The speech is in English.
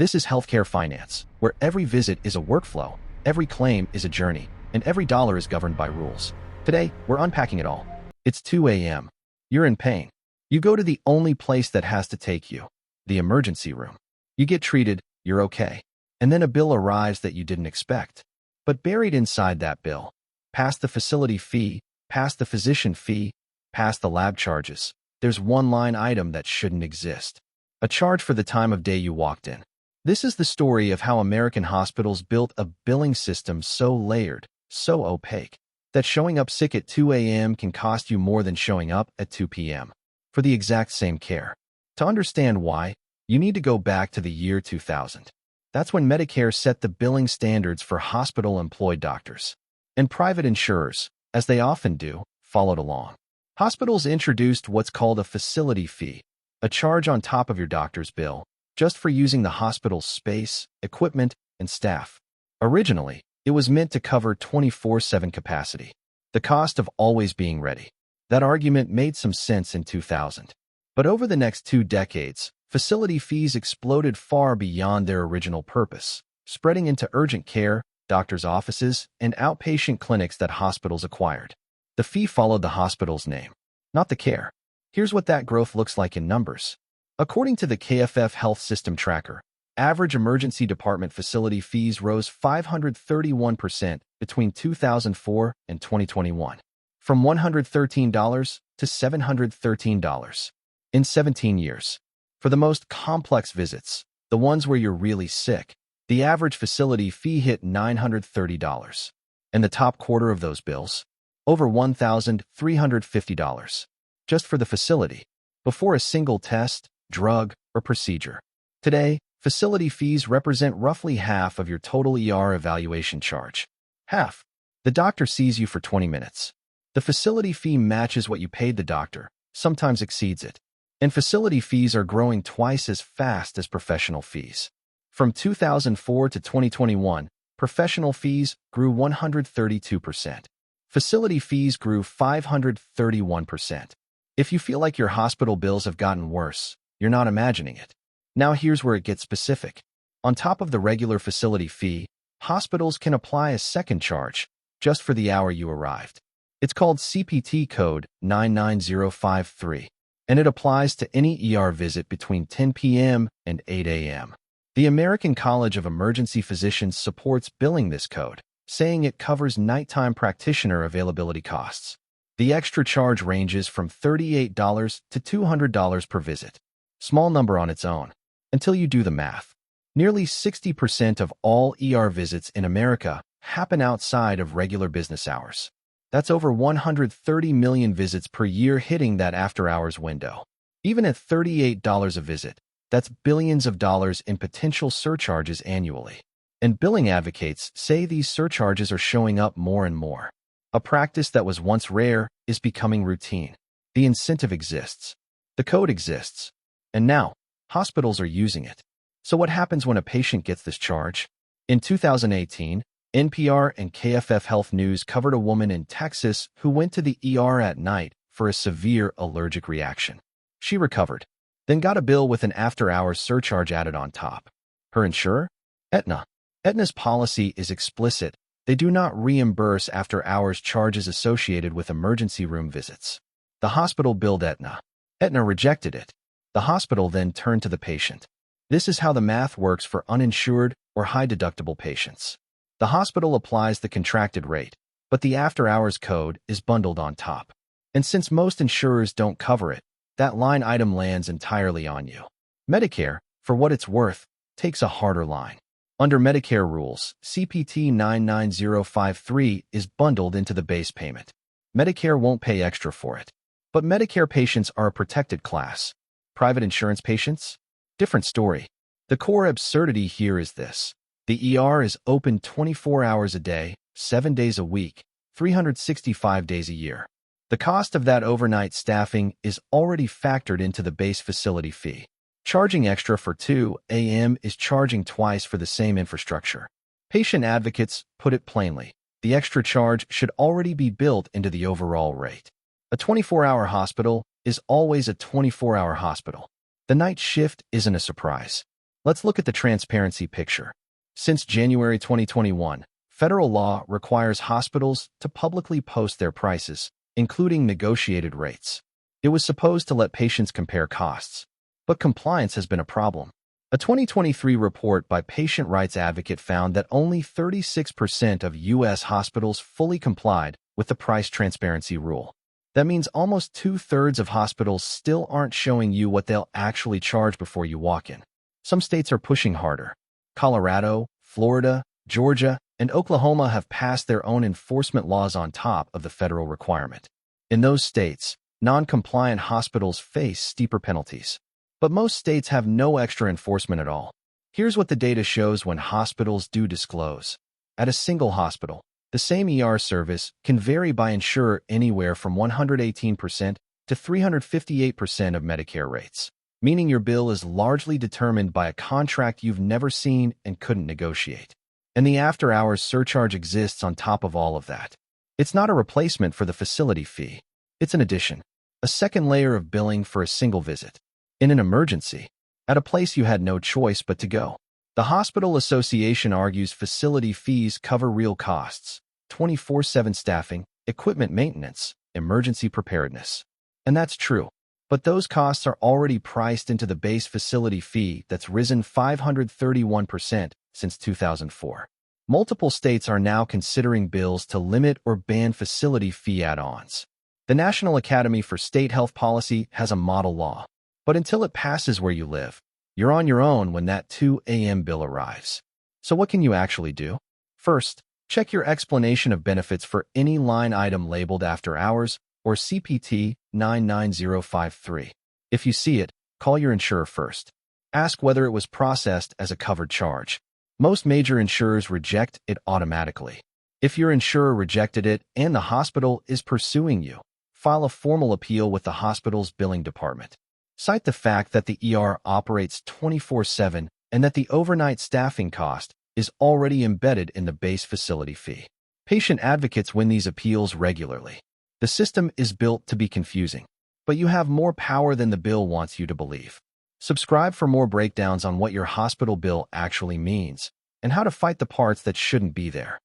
This is healthcare finance, where every visit is a workflow, every claim is a journey, and every dollar is governed by rules. Today, we're unpacking it all. It's 2 a.m. You're in pain. You go to the only place that has to take you, the emergency room. You get treated, you're okay. And then a bill arrives that you didn't expect. But buried inside that bill, past the facility fee, past the physician fee, past the lab charges, there's one line item that shouldn't exist. A charge for the time of day you walked in. This is the story of how American hospitals built a billing system so layered, so opaque, that showing up sick at 2 a.m. can cost you more than showing up at 2 p.m. for the exact same care. To understand why, you need to go back to the year 2000. That's when Medicare set the billing standards for hospital-employed doctors. And private insurers, as they often do, followed along. Hospitals introduced what's called a facility fee, a charge on top of your doctor's bill, just for using the hospital's space, equipment, and staff. Originally, it was meant to cover 24/7 capacity, the cost of always being ready. That argument made some sense in 2000. But over the next 2 decades, facility fees exploded far beyond their original purpose, spreading into urgent care, doctors' offices, and outpatient clinics that hospitals acquired. The fee followed the hospital's name, not the care. Here's what that growth looks like in numbers. According to the KFF Health System Tracker, average emergency department facility fees rose 531% between 2004 and 2021, from $113 to $713 in 17 years. For the most complex visits, the ones where you're really sick, the average facility fee hit $930. And the top quarter of those bills, over $1,350, just for the facility, before a single test, drug, or procedure. Today, facility fees represent roughly half of your total ER evaluation charge. Half. The doctor sees you for 20 minutes. The facility fee matches what you paid the doctor, sometimes exceeds it. And facility fees are growing twice as fast as professional fees. From 2004 to 2021, professional fees grew 132%. Facility fees grew 531%. If you feel like your hospital bills have gotten worse, you're not imagining it. Now here's where it gets specific. On top of the regular facility fee, hospitals can apply a second charge, just for the hour you arrived. It's called CPT code 99053, and it applies to any ER visit between 10 p.m. and 8 a.m. The American College of Emergency Physicians supports billing this code, saying it covers nighttime practitioner availability costs. The extra charge ranges from $38 to $200 per visit. Small number on its own, until you do the math. Nearly 60% of all ER visits in America happen outside of regular business hours. That's over 130 million visits per year hitting that after-hours window. Even at $38 a visit, that's billions of dollars in potential surcharges annually. And billing advocates say these surcharges are showing up more and more. A practice that was once rare is becoming routine. The incentive exists. The code exists. And now, hospitals are using it. So what happens when a patient gets this charge? In 2018, NPR and KFF Health News covered a woman in Texas who went to the ER at night for a severe allergic reaction. She recovered, then got a bill with an after-hours surcharge added on top. Her insurer? Aetna. Aetna's policy is explicit. They do not reimburse after-hours charges associated with emergency room visits. The hospital billed Aetna. Aetna rejected it. The hospital then turned to the patient. This is how the math works for uninsured or high-deductible patients. The hospital applies the contracted rate, but the after-hours code is bundled on top. And since most insurers don't cover it, that line item lands entirely on you. Medicare, for what it's worth, takes a harder line. Under Medicare rules, CPT 99053 is bundled into the base payment. Medicare won't pay extra for it. But Medicare patients are a protected class. Private insurance patients? Different story. The core absurdity here is this. The ER is open 24 hours a day, 7 days a week, 365 days a year. The cost of that overnight staffing is already factored into the base facility fee. Charging extra for 2 a.m. is charging twice for the same infrastructure. Patient advocates put it plainly. The extra charge should already be built into the overall rate. A 24-hour hospital is always a 24-hour hospital. The night shift isn't a surprise. Let's look at the transparency picture. Since January 2021, federal law requires hospitals to publicly post their prices, including negotiated rates. It was supposed to let patients compare costs, but compliance has been a problem. A 2023 report by Patient Rights Advocate found that only 36% of U.S. hospitals fully complied with the price transparency rule. That means almost 2/3 of hospitals still aren't showing you what they'll actually charge before you walk in. Some states are pushing harder. Colorado, Florida, Georgia, and Oklahoma have passed their own enforcement laws on top of the federal requirement. In those states, non-compliant hospitals face steeper penalties. But most states have no extra enforcement at all. Here's what the data shows when hospitals do disclose. At a single hospital, the same ER service can vary by insurer anywhere from 118% to 358% of Medicare rates, meaning your bill is largely determined by a contract you've never seen and couldn't negotiate. And the after-hours surcharge exists on top of all of that. It's not a replacement for the facility fee. It's an addition, a second layer of billing for a single visit. In an emergency, at a place you had no choice but to go. The Hospital Association argues facility fees cover real costs, 24/7 staffing, equipment maintenance, emergency preparedness. And that's true. But those costs are already priced into the base facility fee that's risen 531% since 2004. Multiple states are now considering bills to limit or ban facility fee add-ons. The National Academy for State Health Policy has a model law. But until it passes where you live, you're on your own when that 2 a.m. bill arrives. So what can you actually do? First, check your explanation of benefits for any line item labeled after hours or CPT 99053. If you see it, call your insurer first. Ask whether it was processed as a covered charge. Most major insurers reject it automatically. If your insurer rejected it and the hospital is pursuing you, file a formal appeal with the hospital's billing department. Cite the fact that the ER operates 24/7 and that the overnight staffing cost is already embedded in the base facility fee. Patient advocates win these appeals regularly. The system is built to be confusing, but you have more power than the bill wants you to believe. Subscribe for more breakdowns on what your hospital bill actually means and how to fight the parts that shouldn't be there.